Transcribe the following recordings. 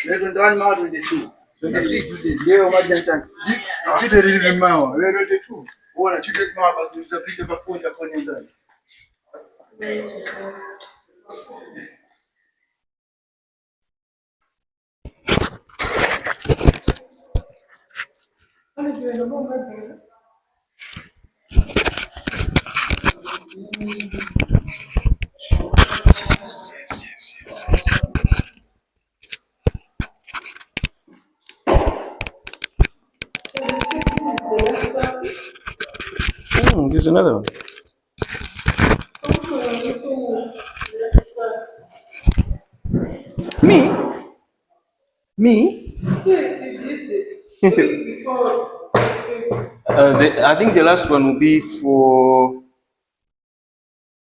21 March 22. 23 Tuesday. Leo maji mchana. Kitu ile mao. Leo 22. Uona chute mao basi utapita mafuta kwenye ndani. There's another one. Me? Me? Yes, you did it. Before. I think the last one will be for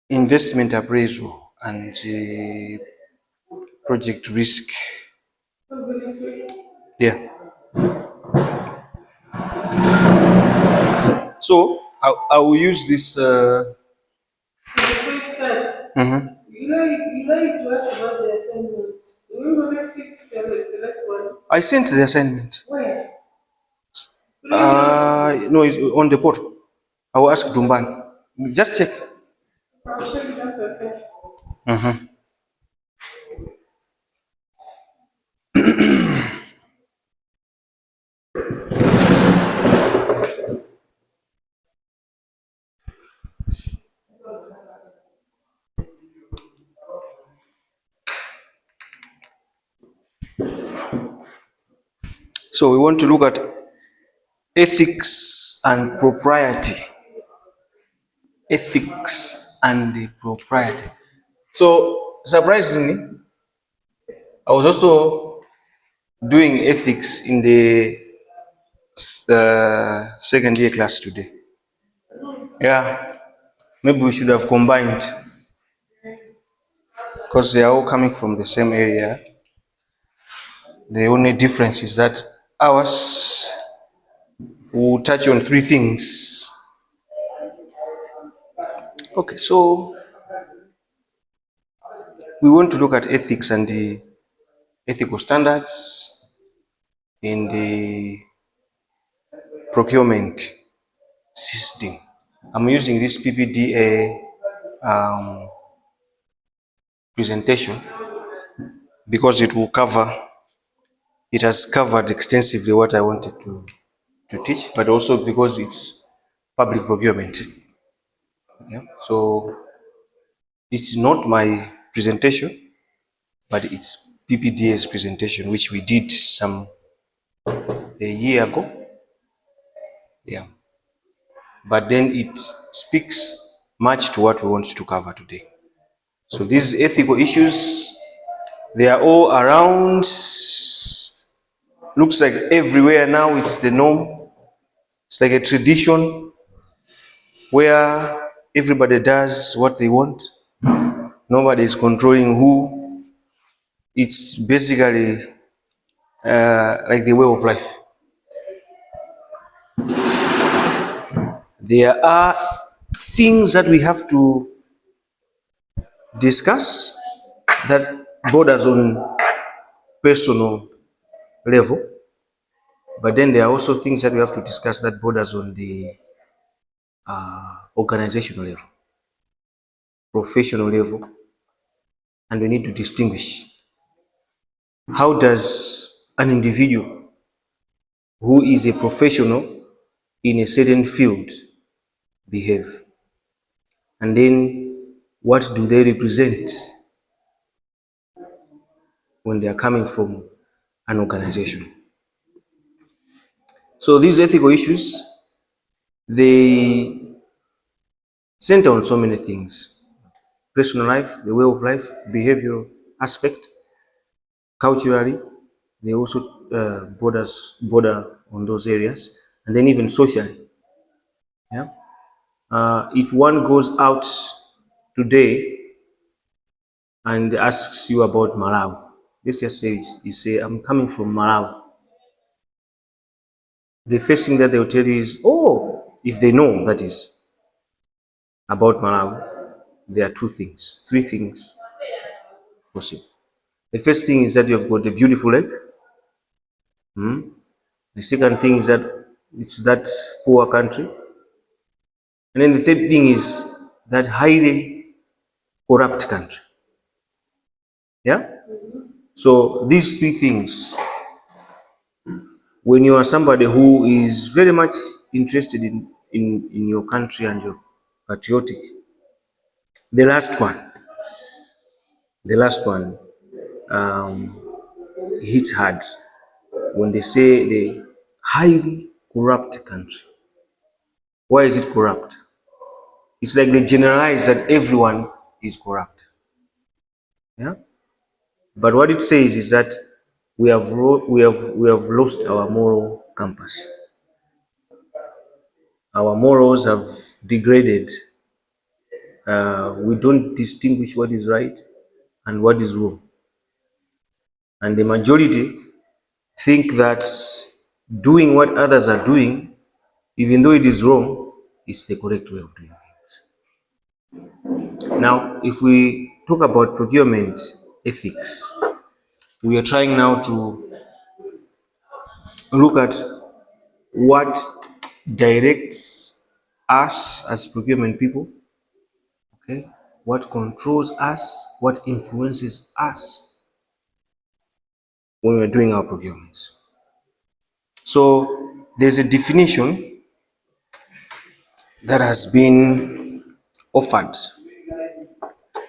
investment appraisal and project risk. Yeah. So I will use this. The first time. You know to ask about the assignment. Remember when fix the last one? I sent the assignment. Where? No, it's on the portal. I will ask Dumban. Just check. I'll check it after. So we want to look at ethics and propriety. Ethics and propriety. So surprisingly, I was also doing ethics in the second year class today. Yeah, maybe we should have combined because they are all coming from the same area. The only difference is that ours will touch on 3 things. Okay, so we want to look at ethics and the ethical standards in the procurement system. I'm using this PPDA presentation because it has covered extensively what I wanted to teach, but also because it's public procurement. Yeah. So it's not my presentation, but it's PPDA's presentation, which we did a year ago. Yeah. But then it speaks much to what we want to cover today. So these ethical issues, they are all around. Looks like everywhere now it's the norm. It's like a tradition where everybody does what they want. Nobody is controlling who. It's basically like the way of life. There are things that we have to discuss that borders on personal level, but then there are also things that we have to discuss that borders on the organizational level, professional level, and we need to distinguish. How does an individual who is a professional in a certain field behave? And then what do they represent when they are coming from an organization? So these ethical issues, they center on so many things: personal life, the way of life, behavioral aspect, culturally, they also border on those areas, and then even socially. Yeah. If one goes out today and asks you about Malawi, let's just say you say, I'm coming from Malawi. The first thing that they'll tell you is, oh, if they know that is about Malawi, there are 2 things, 3 things possible. The first thing is that you've got a beautiful lake. Hmm? The second thing is that it's that poor country. And then the third thing is that highly corrupt country. Yeah? So these three things, when you are somebody who is very much interested in your country and you're patriotic, the last one, the last one um, hits hard when they say the highly corrupt country. Why is it corrupt? It's like they generalize that everyone is corrupt. Yeah. But what it says is that we have lost our moral compass. Our morals have degraded. We don't distinguish what is right and what is wrong. And the majority think that doing what others are doing, even though it is wrong, is the correct way of doing it. Now, if we talk about procurement ethics, we are trying now to look at what directs us as procurement people, okay? What controls us, what influences us when we're doing our procurements. So there's a definition that has been offered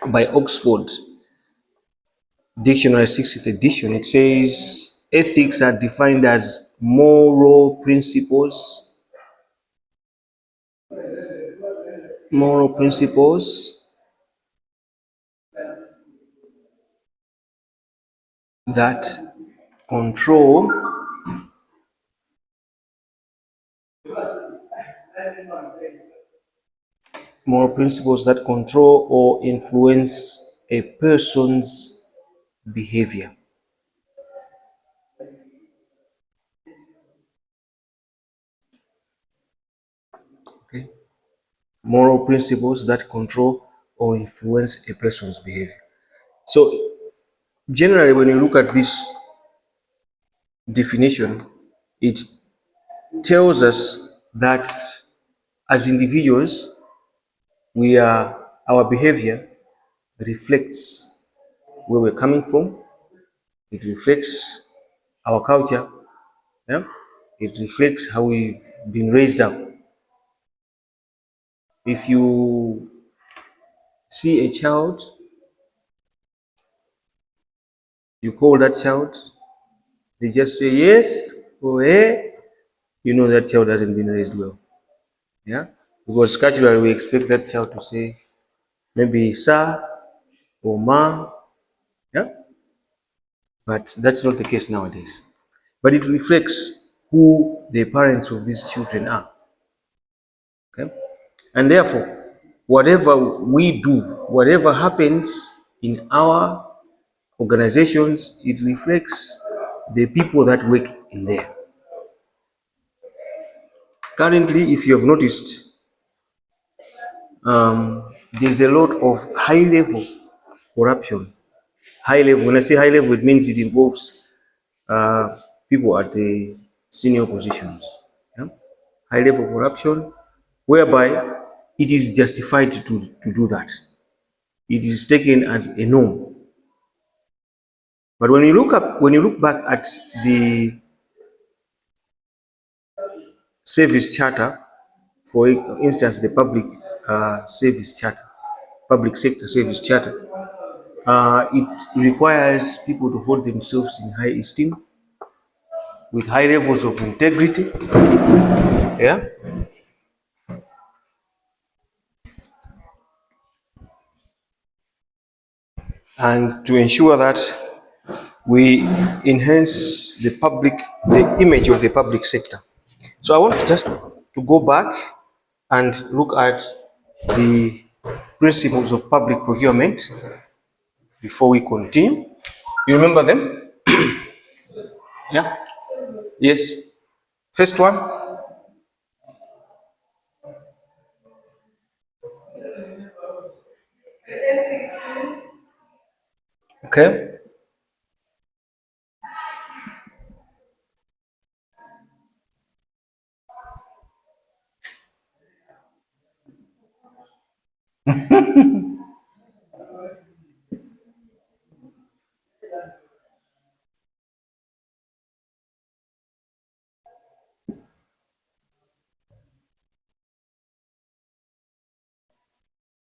by Oxford Dictionary 60th edition. It says ethics are defined as moral principles that control or influence a person's behavior. Okay? Moral principles that control or influence a person's behavior. So, generally, when you look at this definition, it tells us that as individuals, our behavior reflects where we're coming from, it reflects our culture, yeah? It reflects how we've been raised up. If you see a child, you call that child, they just say yes or eh, you know that child hasn't been raised well. Yeah? Because culturally we expect that child to say maybe sir or ma, yeah? But that's not the case nowadays. But it reflects who the parents of these children are. Okay? And therefore, whatever we do, whatever happens in our organizations, it reflects the people that work in there. Currently, if you have noticed, there's a lot of high level corruption. High level, when I say high level, it means it involves people at the senior positions. Yeah? High level corruption, whereby it is justified to do that. It is taken as a norm. But when you look back at the service charter, for instance, the public sector service charter, it requires people to hold themselves in high esteem with high levels of integrity, yeah, and to ensure that we enhance the image of the public sector. So I want just to go back and look at the principles of public procurement before we continue. You remember them? Yeah? Yes. First one, okay.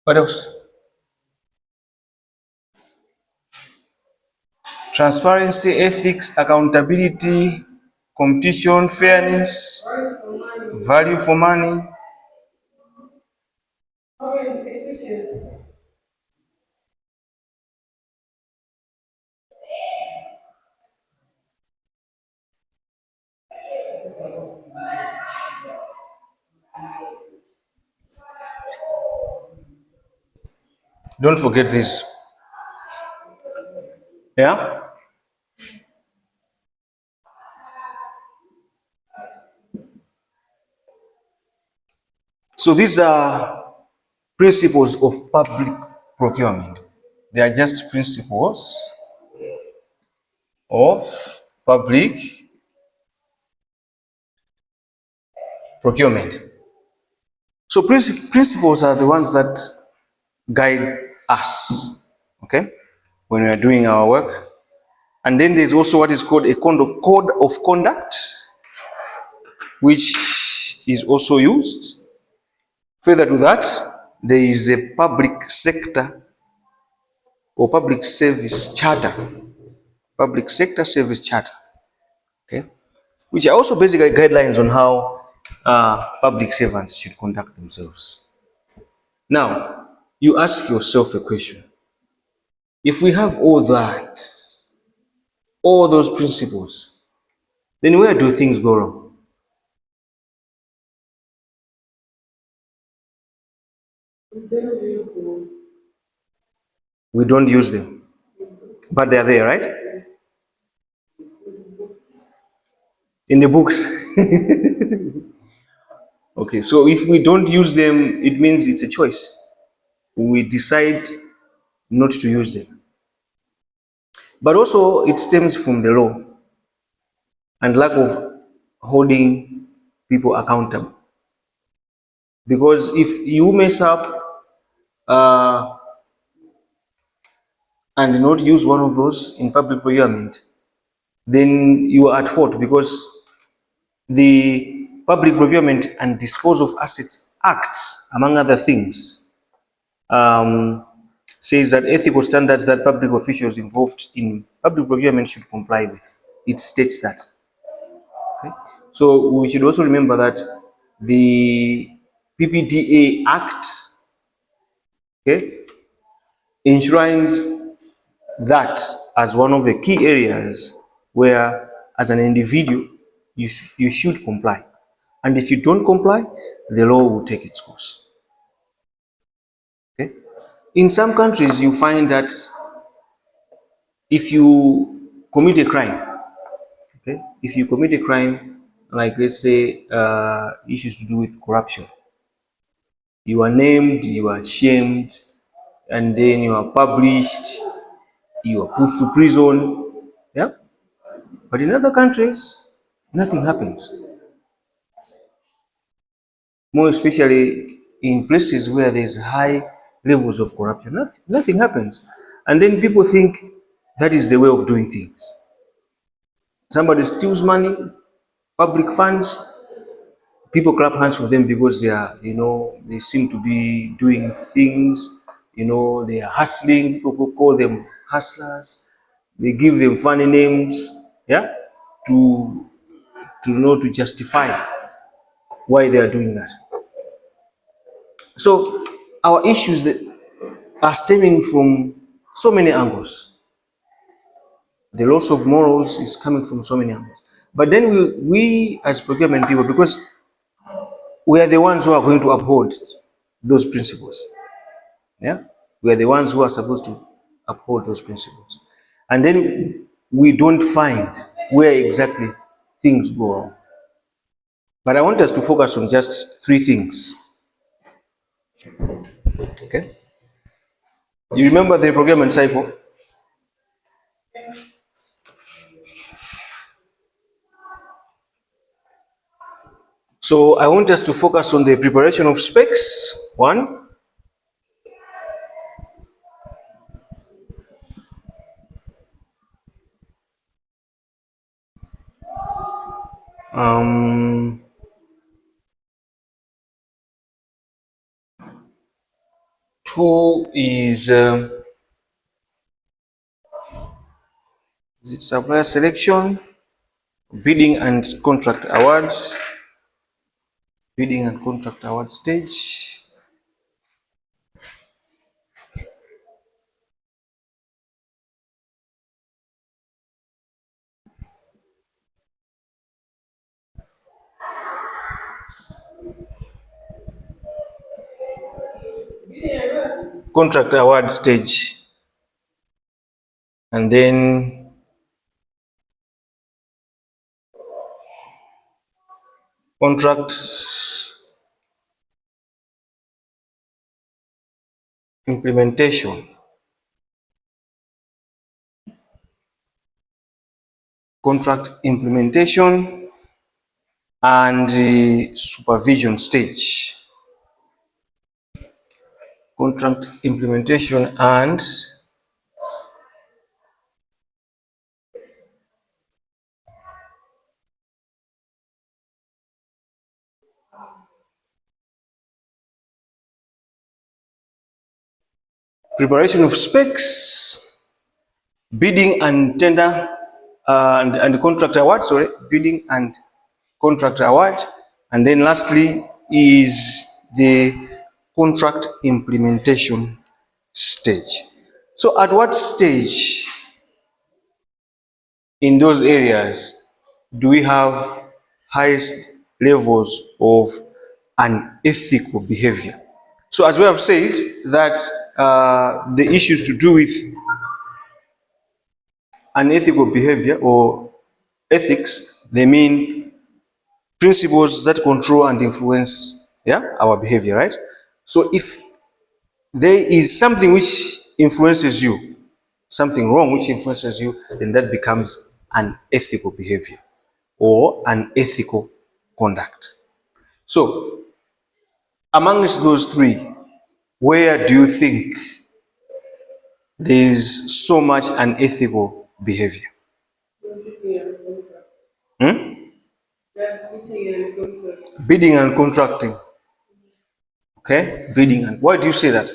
What else? Transparency, ethics, accountability, competition, fairness, value for money. Don't forget this. Yeah? So these are principles of public procurement. They are just principles of public procurement. So principles are the ones that guide us, okay, when we are doing our work. And then there's also what is called a code of conduct, which is also used. Further to that, there is a public sector or public service charter, public sector service charter, okay, which are also basically guidelines on how public servants should conduct themselves. Now, you ask yourself a question. If we have all that, all those principles, then where do things go wrong? We don't use them, but they're there, right? In the books. Okay, so if we don't use them, it means it's a choice. We decide not to use them. But also, it stems from the law and lack of holding people accountable. Because if you mess up uh, and not use one of those in public procurement, then you are at fault because the Public Procurement and Disposal of Assets Act, among other things, um, says that ethical standards that public officials involved in public procurement should comply with. It states that. Okay? So we should also remember that the PPDA Act, okay, enshrines that as one of the key areas where, as an individual, you should comply. And if you don't comply, the law will take its course. Okay? In some countries, you find that if you commit a crime, okay, if you commit a crime, like let's say issues to do with corruption, you are named, you are shamed, and then you are published, you are put to prison. Yeah. But in other countries, nothing happens. More especially in places where there's high levels of corruption, nothing happens. And then people think that is the way of doing things. Somebody steals money, public funds, people clap hands for them because they are, they seem to be doing things, they are hustling. People call them hustlers. They give them funny names, yeah, to to justify why they are doing that. So our issues that are stemming from so many angles. The loss of morals is coming from so many angles. But then we as procurement people, because we are the ones who are going to uphold those principles. Yeah, we are the ones who are supposed to uphold those principles, and then we don't find where exactly things go wrong. But I want us to focus on just three things. Okay, you remember the procurement cycle? So I want us to focus on the preparation of specs, one. Um, Two is it supplier selection, bidding and contract awards, bidding and contract award stage, contract award stage, and then contracts implementation, contract implementation, and the supervision stage. Contract implementation and preparation of specs, bidding and tender and contract award, sorry, bidding and contract award. And then lastly is the contract implementation stage. So at what stage in those areas do we have highest levels of unethical behavior? So as we have said that the issues to do with unethical behavior or ethics, they mean principles that control and influence, yeah, our behavior, right? So if there is something which influences you, something wrong which influences you, then that becomes unethical behavior or unethical conduct. So amongst those three, where do you think there is so much unethical behavior? Hmm? Bidding and contracting. Okay, bidding and why do you say that?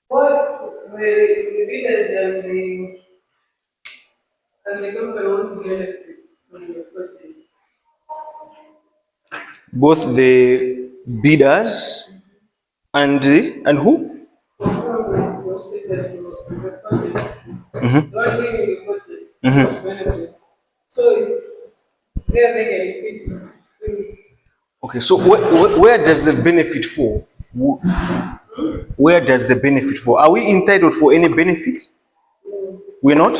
Both the bidders and the company want to benefit from the project. Both the bidders and who? Not giving the project benefits. So it's their benefits. Okay, so where does the benefit fall? Where does the benefit fall? Are we entitled for any benefit? We're not.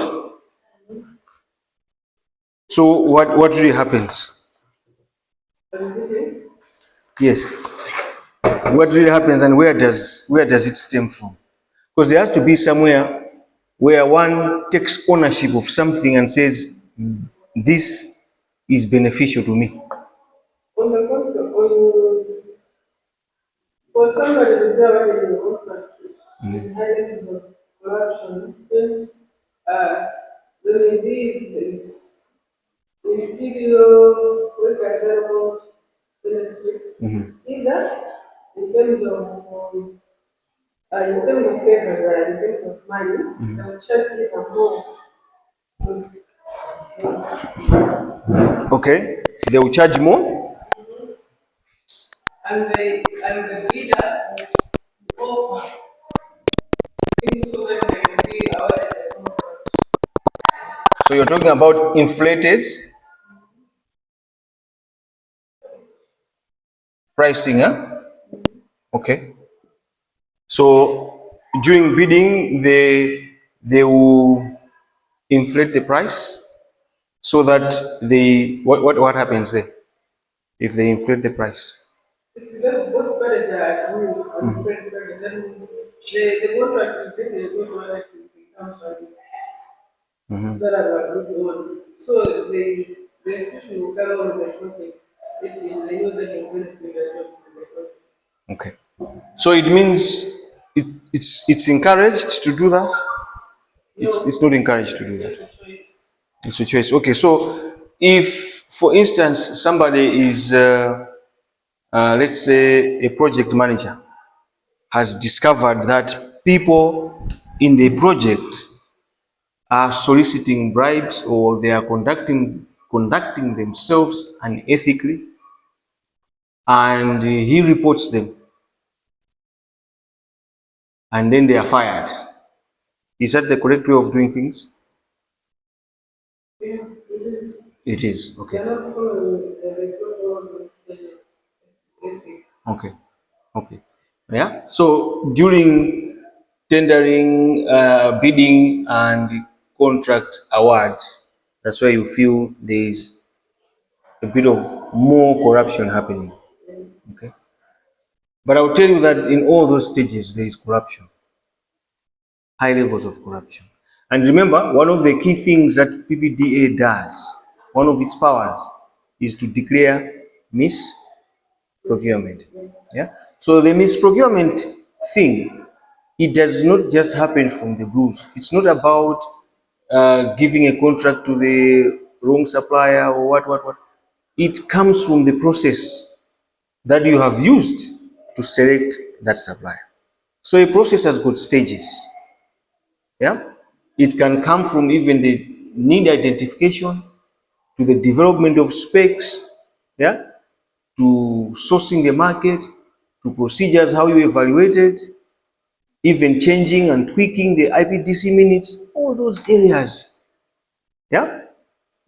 So what really happens? Yes. What really happens and where does it stem from? Because there has to be somewhere where one takes ownership of something and says, this is beneficial to me. On the contrary, for somebody to be awarded in the contract, is high levels of corruption since uh, there may be this material work settlement benefit, either in terms of favors, right, in terms of money, they will check it more. Okay, they will charge more. And the bidder will offer things so that they will be awarded the contract. So you're talking about inflated pricing, huh? Okay. So during bidding, they will inflate the price so that what happens there if they inflate the price? If you get both parties are agreeing on different credit, that means the contract is definitely going to want to become that are agreed on. So the institution will carry on with the project. They know that they benefit as well from the project. Okay. So it means it's encouraged to do that? It's not encouraged to do that. It's a choice. Okay, so if, for instance, somebody is, let's say, a project manager has discovered that people in the project are soliciting bribes or they are conducting themselves unethically, and he reports them, and then they are fired. Is that the correct way of doing things? It is. Okay. Okay. Okay. Yeah. So during tendering, bidding, and contract award, that's where you feel there is a bit of more corruption happening. Okay. But I'll tell you that in all those stages, there is corruption, high levels of corruption. And remember, one of the key things that PPDA does, one of its powers, is to declare misprocurement. Yeah. So the misprocurement thing, it does not just happen from the blues. It's not about giving a contract to the wrong supplier or what. It comes from the process that you have used to select that supplier. So a process has got stages. Yeah, it can come from even the need identification to the development of specs. Yeah, to sourcing the market, to procedures, how you evaluate it, even changing and tweaking the IPDC minutes. All those areas. Yeah,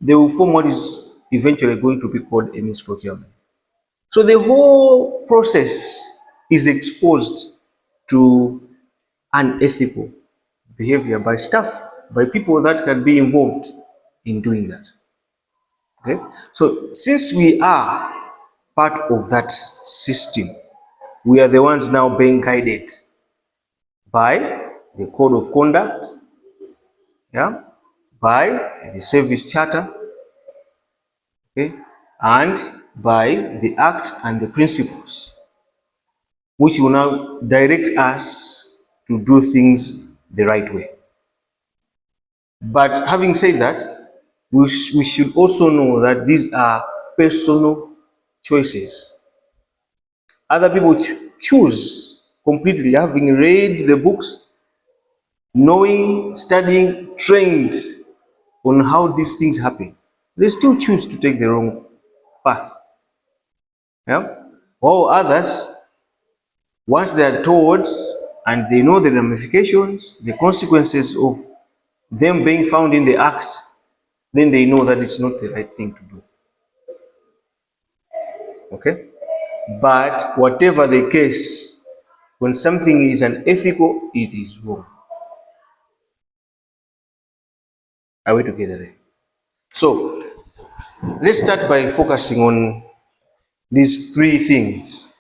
they will form what is eventually going to be called a misprocurement. So the whole process is exposed to unethical behavior by staff, by people that can be involved in doing that. Okay, so since we are part of that system, we are the ones now being guided by the code of conduct, yeah, by the service charter, okay, and by the act and the principles, which will now direct us to do things the right way. But having said that, we should also know that these are personal choices. Other people choose completely, having read the books, knowing, studying, trained on how these things happen. They still choose to take the wrong path. Yeah? While others, once they are told and they know the ramifications, the consequences of them being found in the act, then they know that it's not the right thing to do. Okay? But whatever the case, when something is unethical, it is wrong. Are we together there? So let's start by focusing on these three things.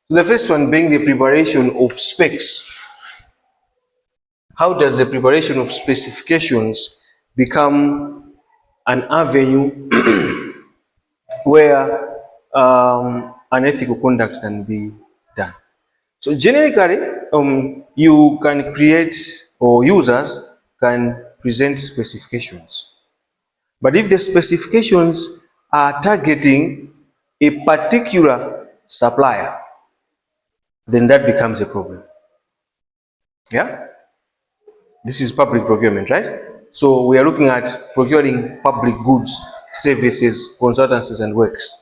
So the first one being the preparation of specs. How does the preparation of specifications become an avenue where unethical conduct can be done? So generically, you can create, or users can present specifications. But if the specifications are targeting a particular supplier, then that becomes a problem. Yeah? This is public procurement, right? So we are looking at procuring public goods, services, consultancies, and works.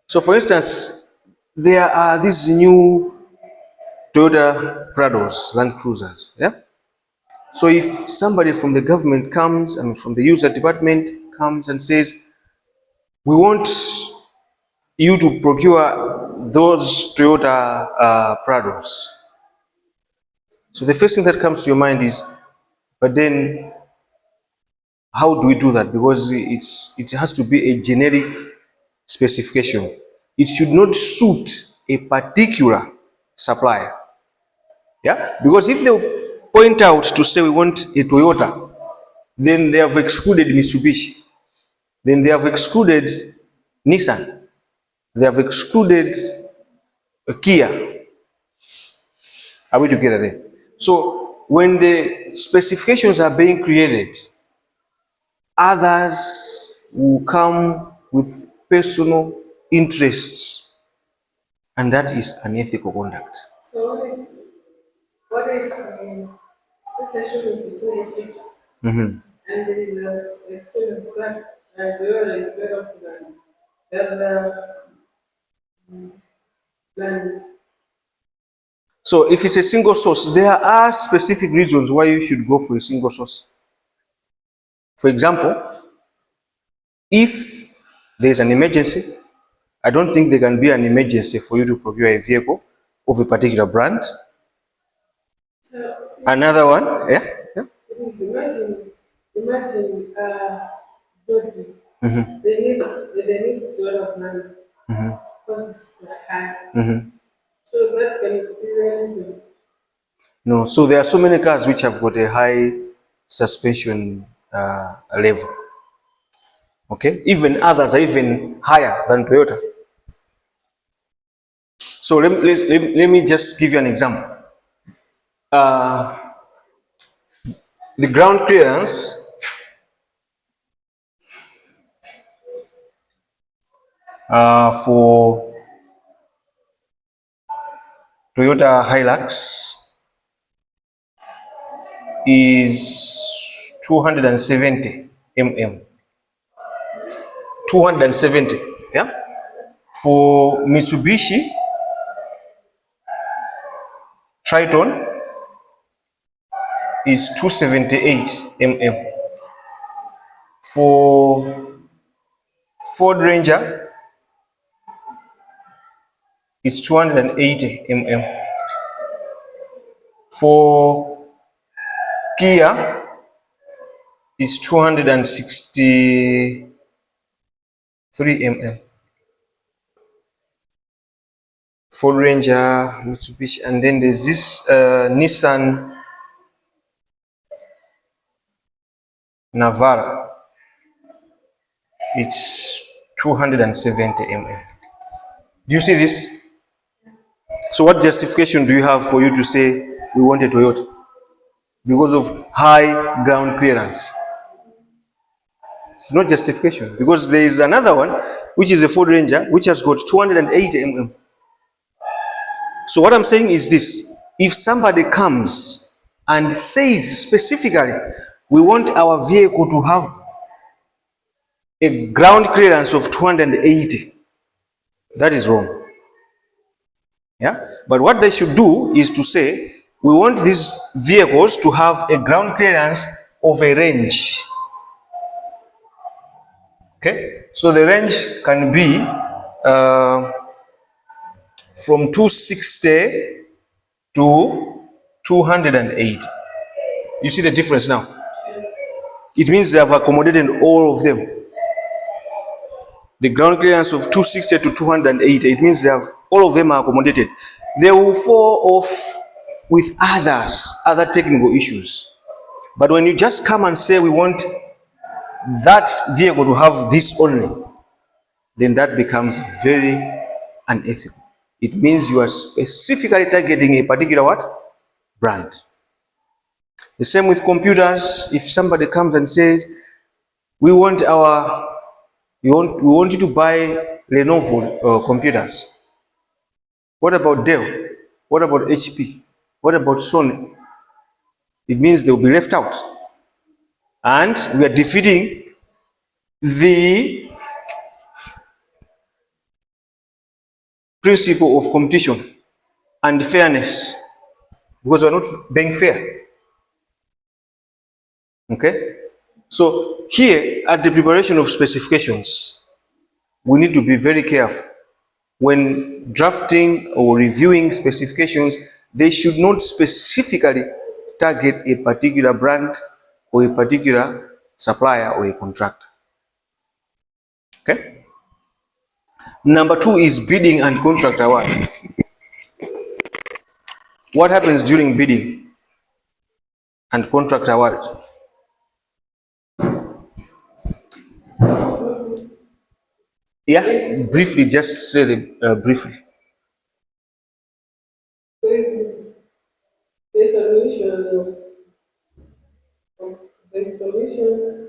So for instance, there are these new Toyota Prados, Land Cruisers. Yeah? So if somebody from the government comes, I mean from the user department comes and says, we want you to procure those Toyota Prados. So the first thing that comes to your mind is, but then how do we do that? Because it has to be a generic specification. It should not suit a particular supplier. Yeah? Because if they point out to say we want a Toyota, then they have excluded Mitsubishi. Then they have excluded Nissan. They have excluded Kia. Are we together there? So when the specifications are being created, Others will come with personal interests, and that is unethical conduct. So what if the session with the sources and they was experience that Toyota is better than other land. So if it's a single source, there are specific reasons why you should go for a single source. For example, if there's an emergency, I don't think there can be an emergency for you to procure a vehicle of a particular brand. So Another one, yeah, yeah. please imagine Dodi. They need development because it's high. So that can be really. No, so there are so many cars which have got a high suspension level. Okay, even others are even higher than Toyota. So let me just give you an example. Uh, the ground clearance for Toyota Hilux is 270 mm. 270, yeah. For Mitsubishi Triton is 278 mm. For Ford Ranger is 280 mm. For Kia is 263 mm. Ford Ranger, Mitsubishi, and then there's this Nissan Navara. It's 270 mm. Do you see this? So what justification do you have for you to say we want a Toyota? Because of high ground clearance. It's not justification, because there is another one which is a Ford Ranger which has got 280 mm. So what I'm saying is this: if somebody comes and says specifically we want our vehicle to have a ground clearance of 280, that is wrong. Yeah, but what they should do is to say we want these vehicles to have a ground clearance of a range. Okay, so the range can be from 260 to 280. You see the difference now? It means they have accommodated all of them. The ground clearance of 260 to 280, it means they have all of them are accommodated. They will fall off with other technical issues. But when you just come and say we want that vehicle to have this only, then that becomes very unethical. It means you are specifically targeting a particular what? Brand. The same with computers. If somebody comes and says, we want we want you to buy Lenovo computers. What about Dell? What about HP? What about Sony? It means they will be left out. And we are defeating the principle of competition and fairness, because we're not being fair. Okay? So here at the preparation of specifications, we need to be very careful. When drafting or reviewing specifications, they should not specifically target a particular brand or a particular supplier or a contractor. Okay? Number two is bidding and contract award. What happens during bidding and contract award? Yeah, briefly, just say it briefly. There's the solution of the solution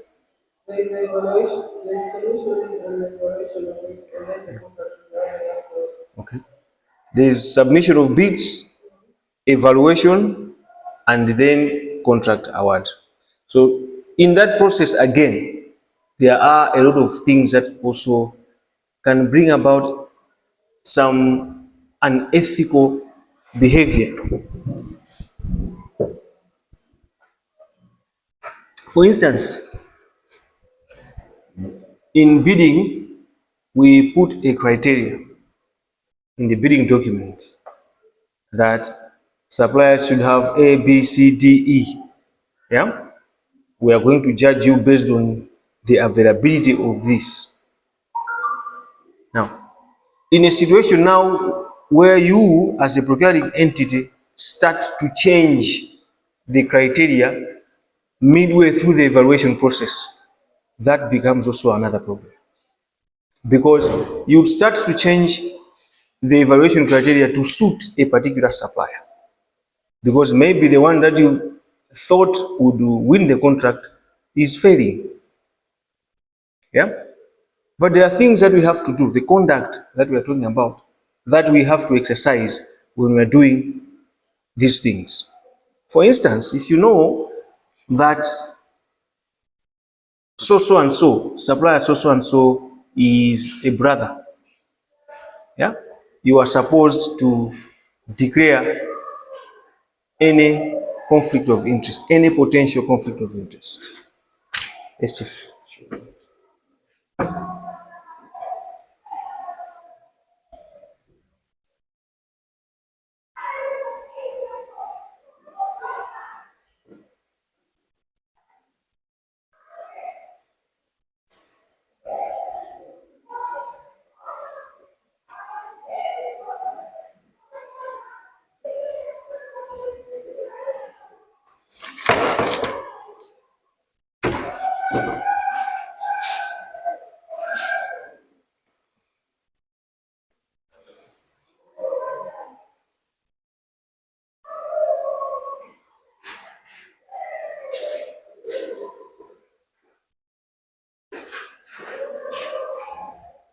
There's evaluation, there's solution and evaluation of it, and then the contract is already afterwards. Okay. There is submission of bids, evaluation, and then contract award. So in that process again, there are a lot of things that also can bring about some unethical behavior. For instance, in bidding, we put a criteria in the bidding document that suppliers should have A, B, C, D, E. Yeah, we are going to judge you based on the availability of this. Now, in a situation now where you as a procuring entity start to change the criteria midway through the evaluation process, that becomes also another problem, because you start to change the evaluation criteria to suit a particular supplier, because maybe the one that you thought would win the contract is failing. Yeah, but there are things that we have to do, the conduct that we are talking about, that we have to exercise when we are doing these things. For instance, if you know that so and so supplier so and so is a brother, yeah, you are supposed to declare any conflict of interest, any potential conflict of interest. Yes, Chief.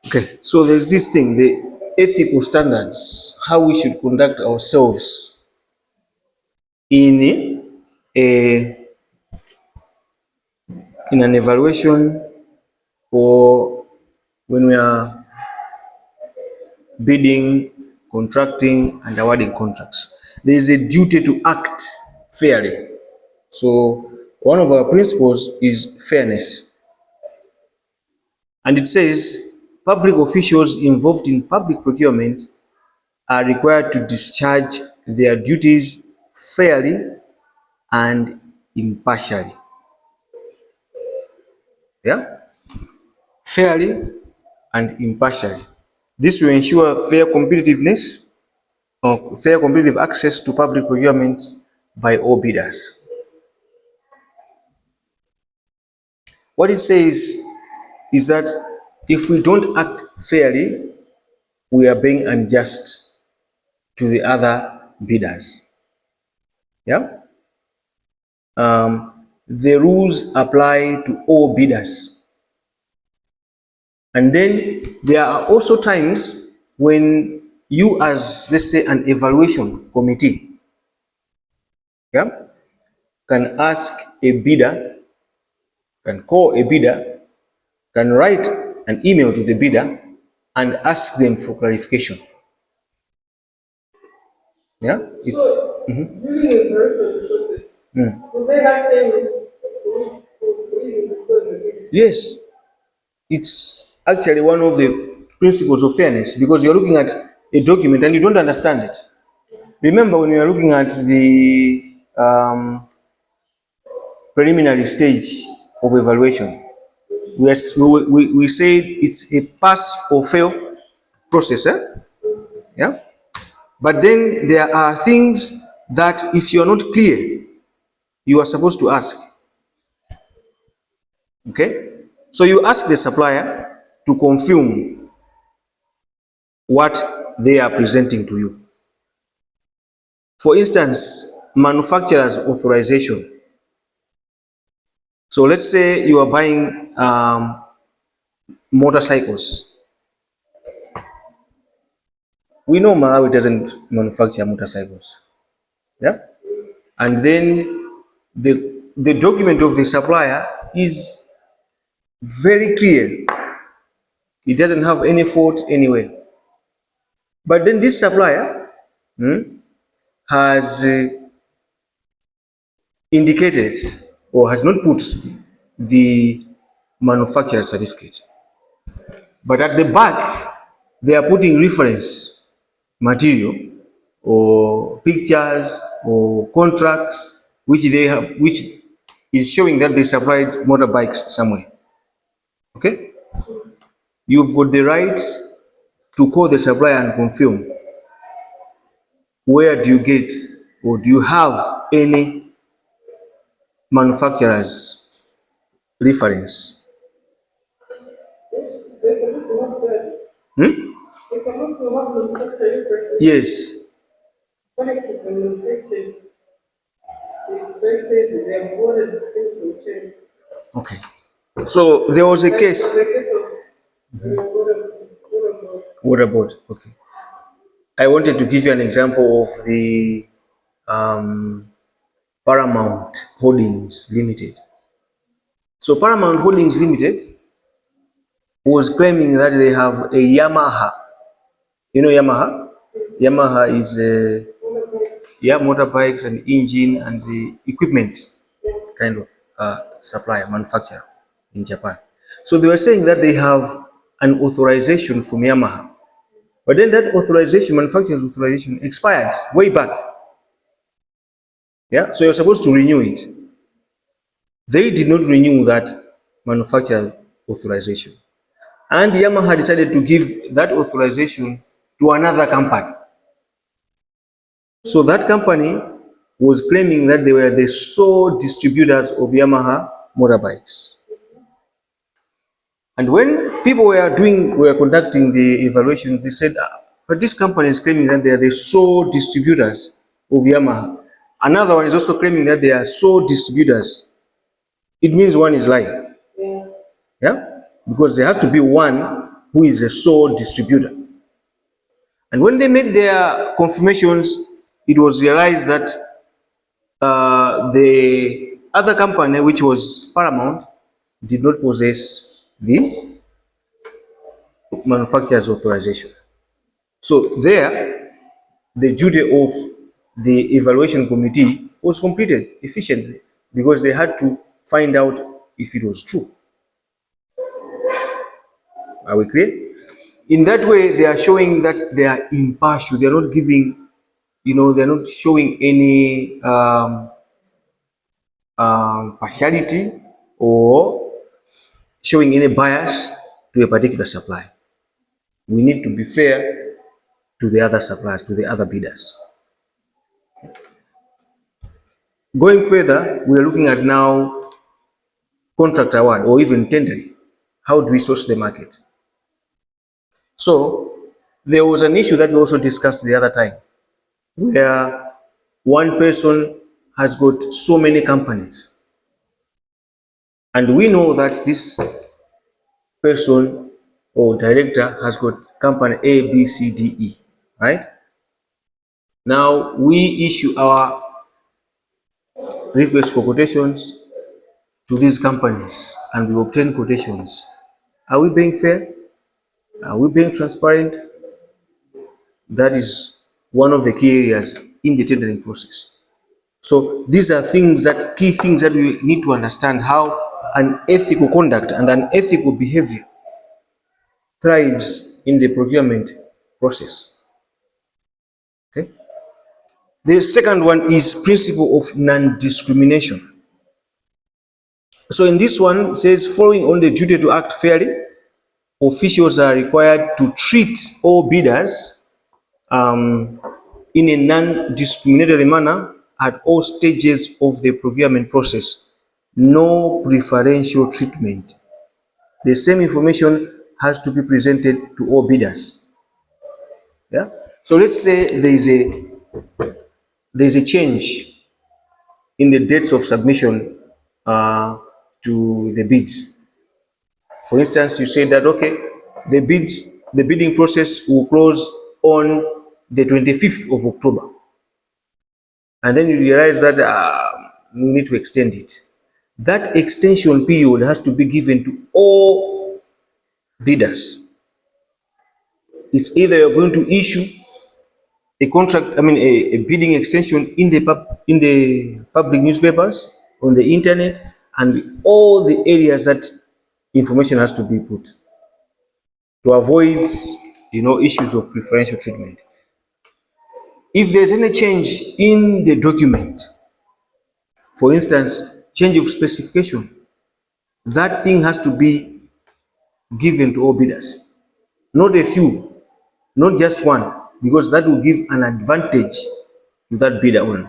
Okay, so there's this thing, the ethical standards, how we should conduct ourselves in a in an evaluation, or when we are bidding, contracting, and awarding contracts. There is a duty to act fairly. So one of our principles is fairness. And it says public officials involved in public procurement are required to discharge their duties fairly and impartially. Yeah? Fairly and impartially. This will ensure fair competitiveness or fair competitive access to public procurement by all bidders. What it says is that if we don't act fairly, we are being unjust to the other bidders. Yeah? The rules apply to all bidders. And then there are also times when you, as let's say an evaluation committee, yeah, can ask a bidder, can call a bidder, can write an email to the bidder and ask them for clarification. Yeah? So, during a version process, do they have any reason to put the video? Yes, it's actually one of the principles of fairness, because you're looking at a document and you don't understand it. Remember when we are looking at the preliminary stage of evaluation, we said it's a pass or fail process. Yeah? But then there are things that if you're not clear, you are supposed to ask. Okay? So you ask the supplier to confirm what they are presenting to you. For instance, manufacturer's authorization. So let's say you are buying um, motorcycles. We know Malawi doesn't manufacture motorcycles. Yeah. And then the document of the supplier is very clear. It doesn't have any fault anywhere. But then this supplier has indicated or has not put the manufacturer certificate. But at the back, they are putting reference material or pictures or contracts which they have, which is showing that they supplied motorbikes somewhere. Okay, you've got the right to call the supplier and confirm where do you get or do you have any manufacturer's reference. There's a little of that. Hmm? If I'm not to have the secretary, Yes. what if the manufacturer is special, they have voted things will change? Okay. So there was a Like case. the case of what about What about? Okay. I wanted to give you an example of the um, Paramount Holdings Limited. So Paramount Holdings Limited was claiming that they have a Yamaha. You know Yamaha? Yamaha is a, yeah, motorbikes and engine and the equipment kind of supplier, manufacturer in Japan. So they were saying that they have an authorization from Yamaha. But then that authorization, manufacturer's authorization, expired way back. Yeah, so you're supposed to renew it. They did not renew that manufacturer authorization. And Yamaha decided to give that authorization to another company. So that company was claiming that they were the sole distributors of Yamaha motorbikes. And when people were conducting the evaluations, they said, "Ah, but this company is claiming that they are the sole distributors of Yamaha. Another one is also claiming that they are sole distributors. It means one is lying. Yeah? Because there has to be one who is a sole distributor. And when they made their confirmations, it was realized that the other company, which was Paramount, did not possess the manufacturer's authorization. So there, the duty of the evaluation committee was completed efficiently because they had to find out if it was true. Are we clear? In that way, they are showing that they are impartial. They are not giving, they are not showing any partiality or showing any bias to a particular supply. We need to be fair to the other suppliers, to the other bidders. Going further, we are looking at now contract award or even tendering. How do we source the market? So there was an issue that we also discussed the other time where one person has got so many companies. And we know that this person or director has got company A, B, C, D, E, right? Now we issue our request for quotations to these companies and we obtain quotations. Are we being fair? Are we being transparent? That is one of the key areas in the tendering process. So these are key things that we need to understand how an ethical conduct and an ethical behavior thrives in the procurement process. Okay. The second one is principle of non-discrimination. So in this one, it says, following on the duty to act fairly, officials are required to treat all bidders in a non-discriminatory manner at all stages of the procurement process. No preferential treatment. The same information has to be presented to all bidders. Yeah. So let's say there is a change in the dates of submission uh, to the bids. For instance, you say that okay, the bidding process will close on the 25th of October, and then you realize that we need to extend it. That extension period has to be given to all bidders. It's either you're going to issue a contract, a bidding extension in the public newspapers, on the internet, and all the areas that information has to be put to avoid, issues of preferential treatment. If there's any change in the document, for instance, change of specification, that thing has to be given to all bidders, not a few, not just one, because that will give an advantage to that bidder only.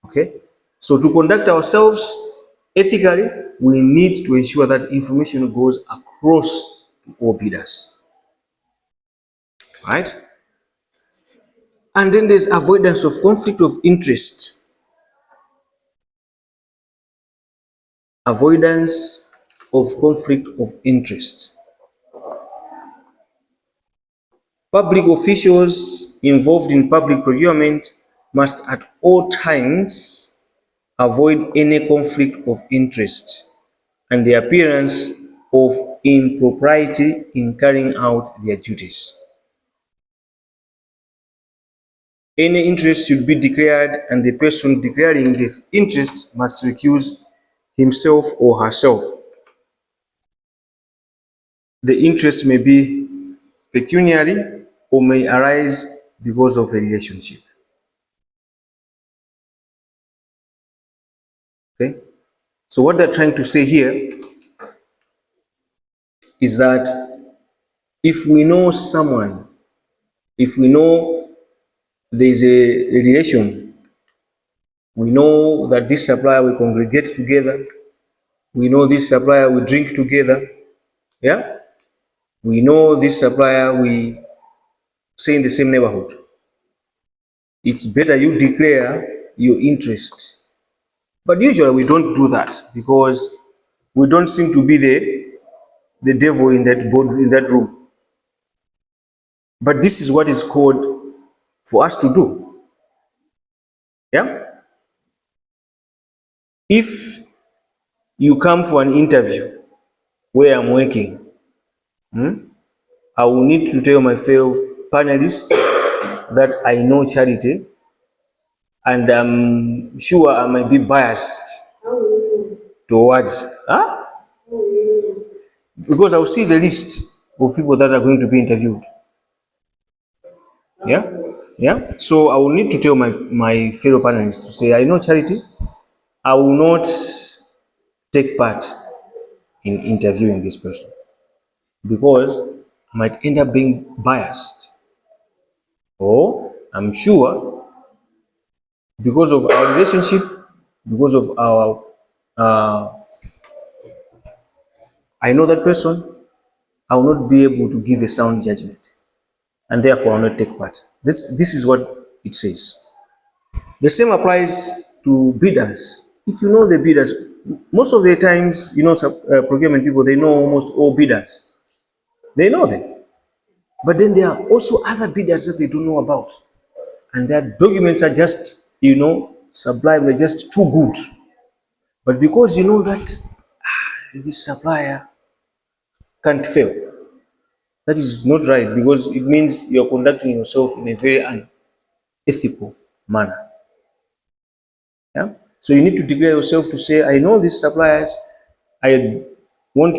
Okay, so to conduct ourselves ethically, we need to ensure that information goes across to all bidders, right? And then there's avoidance of conflict of interest. Avoidance of conflict of interest. Public officials involved in public procurement must at all times avoid any conflict of interest and the appearance of impropriety in carrying out their duties. Any interest should be declared, and the person declaring the interest must recuse himself or herself. The interest may be pecuniary or may arise because of a relationship. Okay? So what they're trying to say here is that if we know someone, if we know there is a relation, we know that this supplier we congregate together, we know this supplier we drink together, yeah? We know this supplier we stay in the same neighborhood. It's better you declare your interest. But usually we don't do that because we don't seem to be the devil in that board, in that room. But this is what is called for us to do. Yeah? If you come for an interview where I'm working, I will need to tell my fellow panelists that I know Charity, and I'm sure I might be biased towards, because I'll see the list of people that are going to be interviewed. Yeah, yeah. So I will need to tell my fellow panelists to say, I know Charity, I will not take part in interviewing this person because I might end up being biased. Or I'm sure because of our relationship, because of our, I know that person, I will not be able to give a sound judgment, and therefore I will not take part. This is what it says. The same applies to bidders. If you know the bidders, most of the times, procurement people, they know almost all bidders. They know them. But then there are also other bidders that they don't know about. And their documents are just, sublime, they're just too good. But because you know that this supplier can't fail, that is not right because it means you're conducting yourself in a very unethical manner. Yeah? So you need to declare yourself to say, I know these suppliers, I I want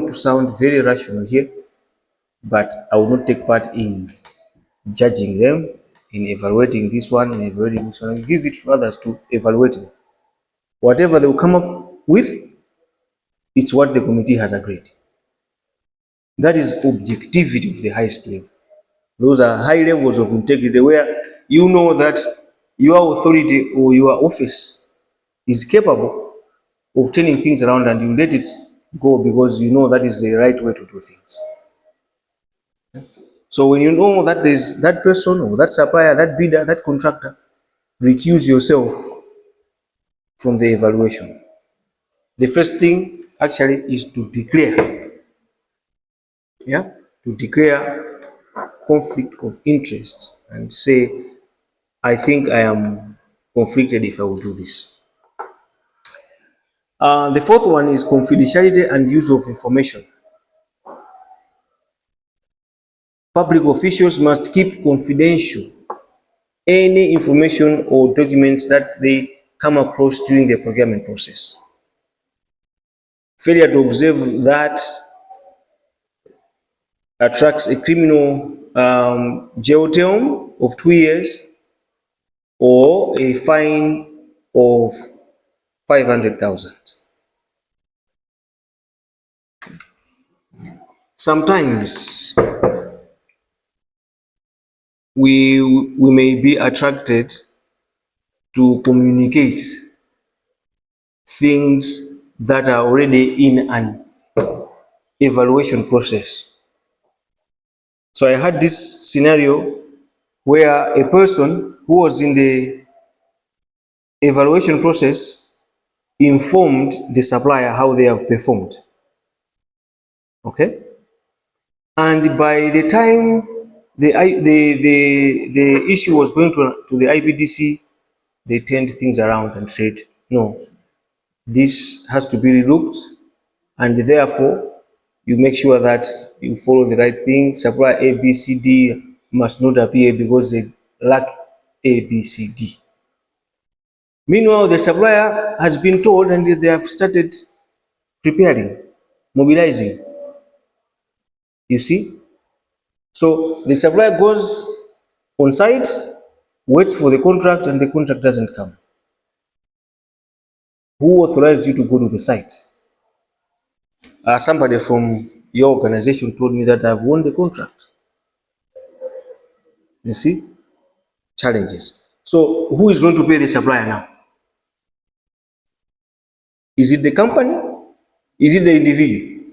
to sound very rational here, but I will not take part in judging them, in evaluating this one, in evaluating this one. I give it to others to evaluate them. Whatever they will come up with, it's what the committee has agreed. That is objectivity of the highest level. Those are high levels of integrity where you know that your authority or your office is capable of turning things around and you let it go because you know that is the right way to do things. So when you know that there's that person or that supplier, that bidder, that contractor, recuse yourself from the evaluation. The first thing actually is to declare, yeah, to declare conflict of interest and say, I think I am conflicted if I will do this. The fourth one is confidentiality and use of information. Public officials must keep confidential any information or documents that they come across during the procurement process. Failure to observe that attracts a criminal jail term of 2 years or a fine of 500,000. Sometimes we may be attracted to communicate things that are already in an evaluation process. So I had this scenario where a person who was in the evaluation process informed the supplier how they have performed. Okay? And by the time the issue was going to the IBDC, they turned things around and said, no, this has to be relooked, and therefore you make sure that you follow the right thing. Supplier A, B, C, D must not appear because they lack A, B, C, D. Meanwhile, the supplier has been told and they have started preparing, mobilizing. You see? So the supplier goes on site, waits for the contract, and the contract doesn't come. Who authorized you to go to the site? Somebody from your organization told me that I've won the contract. You see? Challenges. So who is going to pay the supplier now? Is it the company? Is it the individual?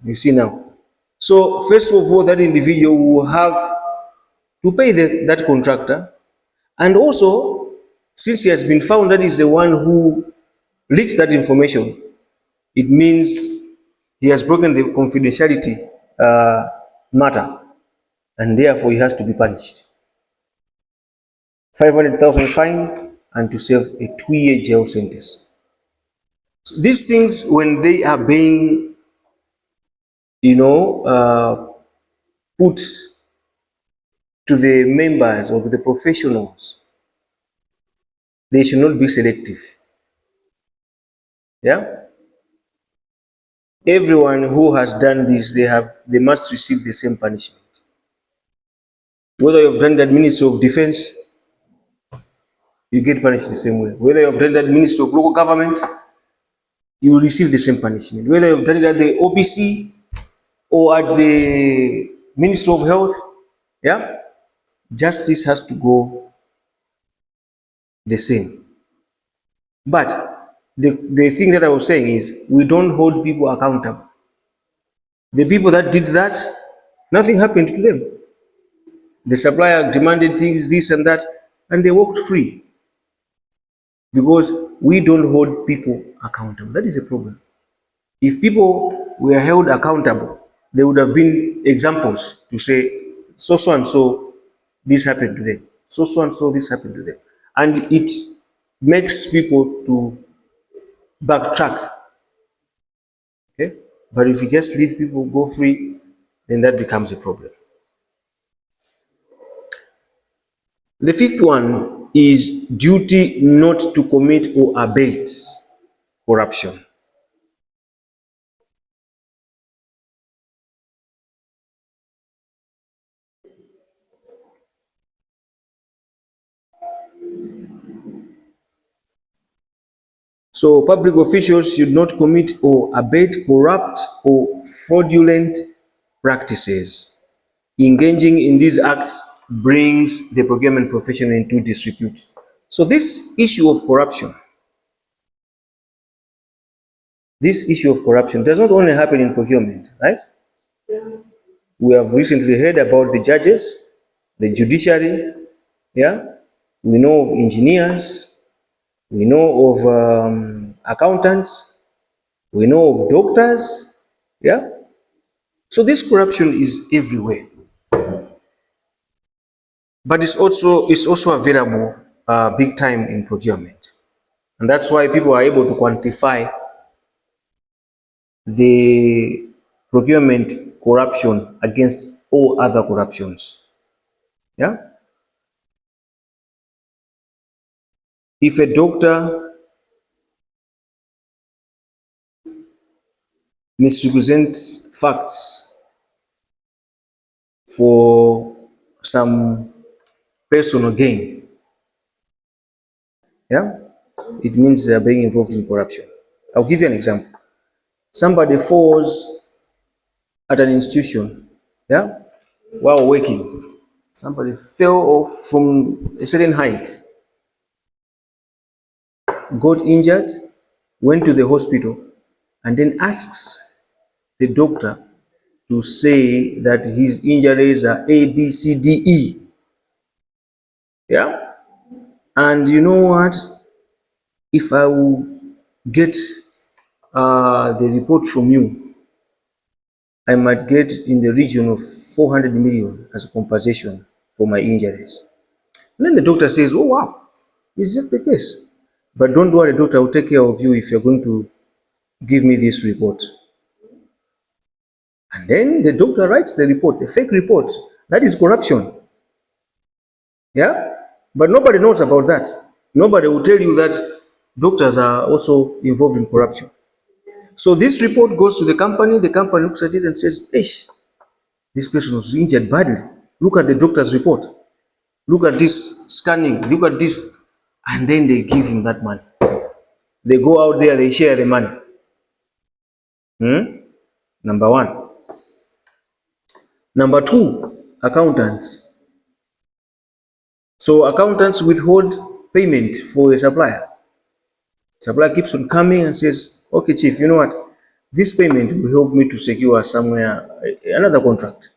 You see now. So first of all, that individual will have to pay that contractor, and also, since he has been found that is the one who leaked that information, it means he has broken the confidentiality matter, and therefore he has to be punished. 500,000 fine and to serve a 2-year jail sentence. So these things, when they are being, put to the members or to the professionals, they should not be selective. Yeah. Everyone who has done this, they must receive the same punishment. Whether you've done that Ministry of Defense, you get punished the same way. Whether you've done that Ministry of Local Government, you will receive the same punishment. Whether you've done it at the OPC or at the Ministry of Health, yeah, justice has to go the same. But the thing that I was saying is we don't hold people accountable. The people that did that, nothing happened to them. The supplier demanded things, this and that, and they walked free because we don't hold people accountable. That is a problem. If people were held accountable, there would have been examples to say, so and so, this happened to them. So and so, this happened to them. And it makes people to backtrack. Okay? But if you just leave people go free, then that becomes a problem. The fifth one is duty not to commit or abet corruption. So public officials should not commit or abet corrupt or fraudulent practices. Engaging in these acts brings the procurement profession into disrepute. So this issue of corruption does not only happen in procurement, right? We have recently heard about the judges, the judiciary, yeah? We know of engineers, we know of accountants, we know of doctors. Yeah. So this corruption is everywhere, but it's also available big time in procurement, and that's why people are able to quantify the procurement corruption against all other corruptions. Yeah. If a doctor misrepresents facts for some personal gain, yeah, it means they are being involved in corruption. I'll give you an example. Somebody falls at an institution, yeah, while working. Somebody fell off from a certain height, got injured, went to the hospital, and then asks the doctor to say that his injuries are A, B, C, D, E. Yeah. And you know what? If I will get the report from you, I might get in the region of 400 million as a compensation for my injuries. And then the doctor says, oh, wow, is that the case? But don't worry, doctor, I will take care of you if you're going to give me this report. And then the doctor writes the report, a fake report. That is corruption. Yeah? But nobody knows about that. Nobody will tell you that doctors are also involved in corruption. So this report goes to the company looks at it and says, Ish, this person was injured badly. Look at the doctor's report. Look at this scanning. Look at this. And then they give him that money. They go out there, they share the money. Number one. Number two, accountants. So accountants withhold payment for a supplier. Supplier keeps on coming and says, okay, chief, you know what? This payment will help me to secure somewhere another contract.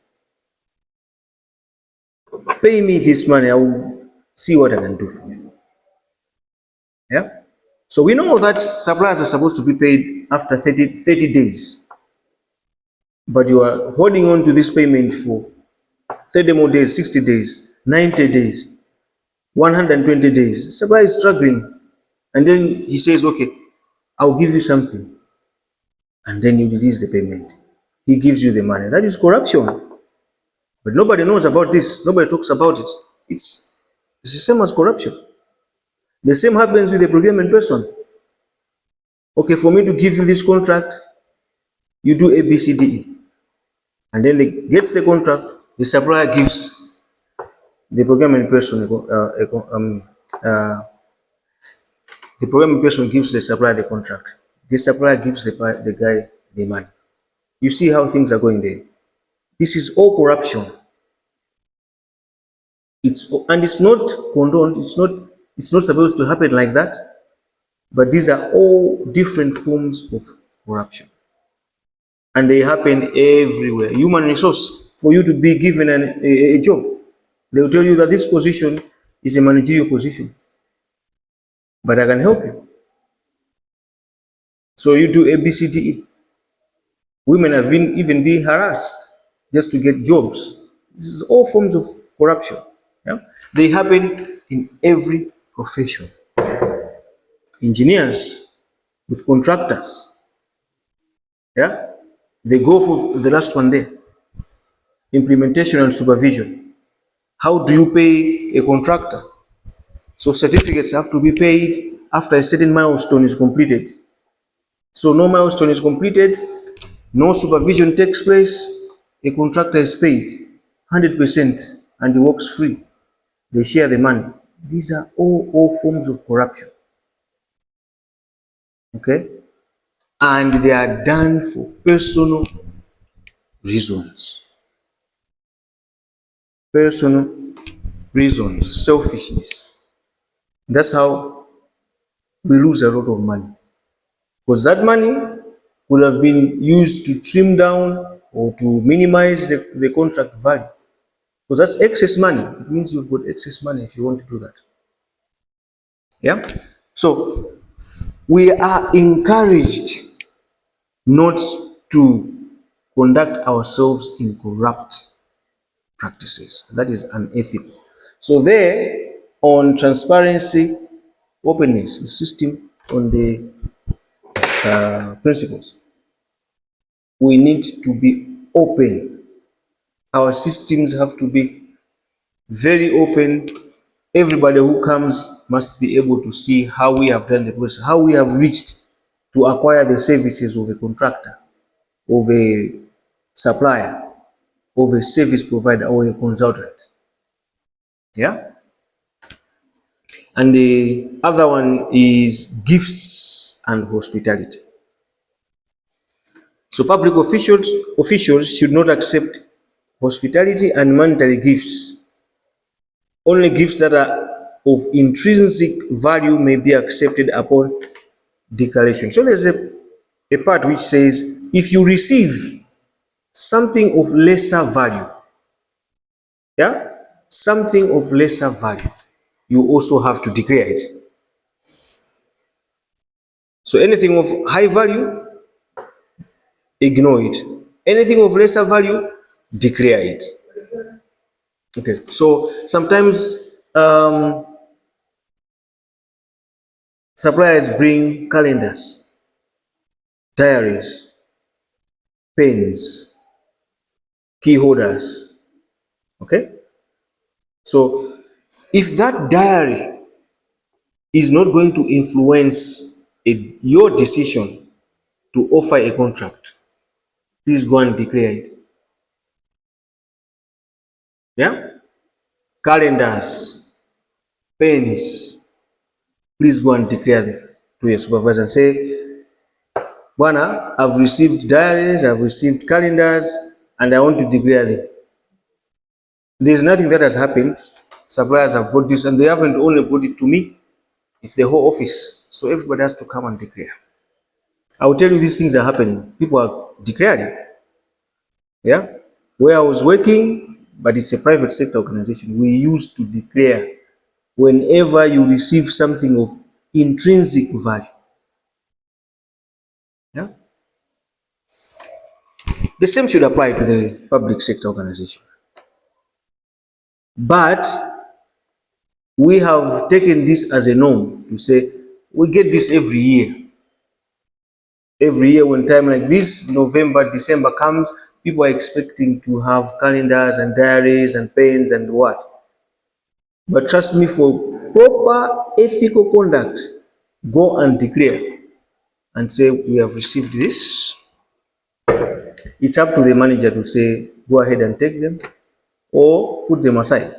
Pay me this money, I will see what I can do for you. Yeah. So we know that suppliers are supposed to be paid after 30 days, but you are holding on to this payment for 30 more days, 60 days, 90 days, 120 days. Supplier is struggling. And then he says, okay, I'll give you something. And then you release the payment. He gives you the money. That is corruption. But nobody knows about this. Nobody talks about it. It's the same as corruption. The same happens with the procurement person. Okay, for me to give you this contract, you do A, B, C, D, E. And then they gets the contract, the supplier gives the procurement person, the procurement person gives the supplier the contract. The supplier gives the guy the money. You see how things are going there. This is all corruption. It's not condoned. It's not supposed to happen like that. But these are all different forms of corruption. And they happen everywhere. Human resource, for you to be given a job, they will tell you that this position is a managerial position, but I can help you. So you do A, B, C, D, E. Women have been even being harassed just to get jobs. This is all forms of corruption. Yeah? They happen in every profession. Engineers with contractors. Yeah? They go for the last one there. Implementation and supervision. How do you pay a contractor? So certificates have to be paid after a certain milestone is completed. So no milestone is completed, no supervision takes place, a contractor is paid 100% and he works free. They share the money. These are all forms of corruption. Okay? And they are done for personal reasons. Personal reasons, selfishness. That's how we lose a lot of money. Because that money would have been used to trim down or to minimize the contract value. Because that's excess money. It means you've got excess money if you want to do that. Yeah? So We are encouraged not to conduct ourselves in corrupt practices. That is unethical. So there, on transparency, openness, the system on the principles, we need to be open. Our systems have to be very open. Everybody who comes must be able to see how we have done the process, how we have reached to acquire the services of a contractor, of a supplier, of a service provider, or a consultant. Yeah. And the other one is gifts and hospitality. So public officials should not accept hospitality and monetary gifts. Only gifts that are of intrinsic value may be accepted upon declaration. So there's a part which says if you receive something of lesser value, yeah, something of lesser value, you also have to declare it. So anything of high value, ignore it. Anything of lesser value, declare it. Okay, so sometimes suppliers bring calendars, diaries, pens, key holders. Okay, so if that diary is not going to influence your decision to offer a contract, please go and declare it. Yeah, calendars, pens, please go and declare them to your supervisor and say, Bwana, I've received diaries, I've received calendars, and I want to declare them. There's nothing that has happened. Suppliers have brought this, and they haven't only brought it to me, it's the whole office. So everybody has to come and declare. I will tell you these things are happening. People are declaring. Yeah? Where I was working, but it's a private sector organization, we used to declare whenever you receive something of intrinsic value. Yeah? The same should apply to the public sector organization. But we have taken this as a norm to say we get this every year. Every year, when time like this, November, December comes, people are expecting to have calendars and diaries and pens and what. But trust me, for proper ethical conduct, go and declare and say, we have received this. It's up to the manager to say, go ahead and take them or put them aside.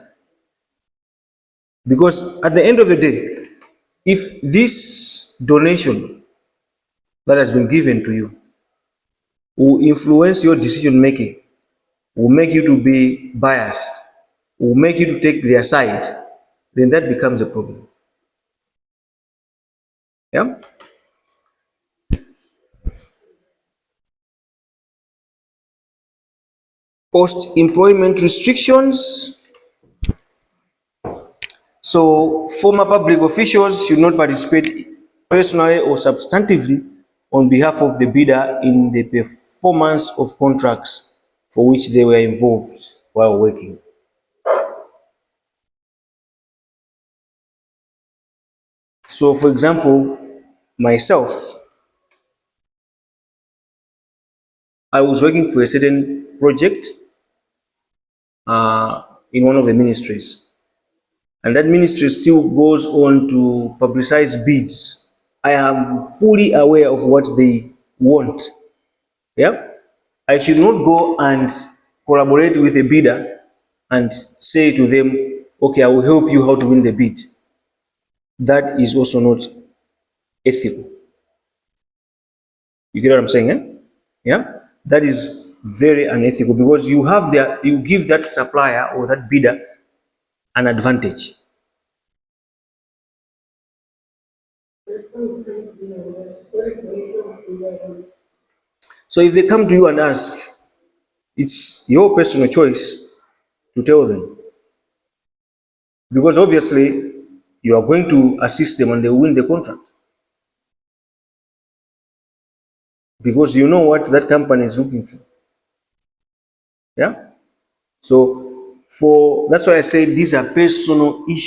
Because at the end of the day, if this donation that has been given to you will influence your decision making, will make you to be biased, will make you to take their side, then that becomes a problem. Yeah. Post-employment restrictions. So former public officials should not participate personally or substantively on behalf of the bidder in the performance of contracts for which they were involved while working. So for example, myself, I was working for a certain project in one of the ministries. And that ministry still goes on to publicize bids. I am fully aware of what they want. Yeah, I should not go and collaborate with a bidder and say to them, okay, I will help you how to win the bid. That is also not ethical. You get what I'm saying? Eh? Yeah, that is very unethical because you give that supplier or that bidder an advantage. So if they come to you and ask, it's your personal choice to tell them. Because obviously you are going to assist them and they will win the contract. because you know what that company is looking for. Yeah. So for that's why I say these are personal issues.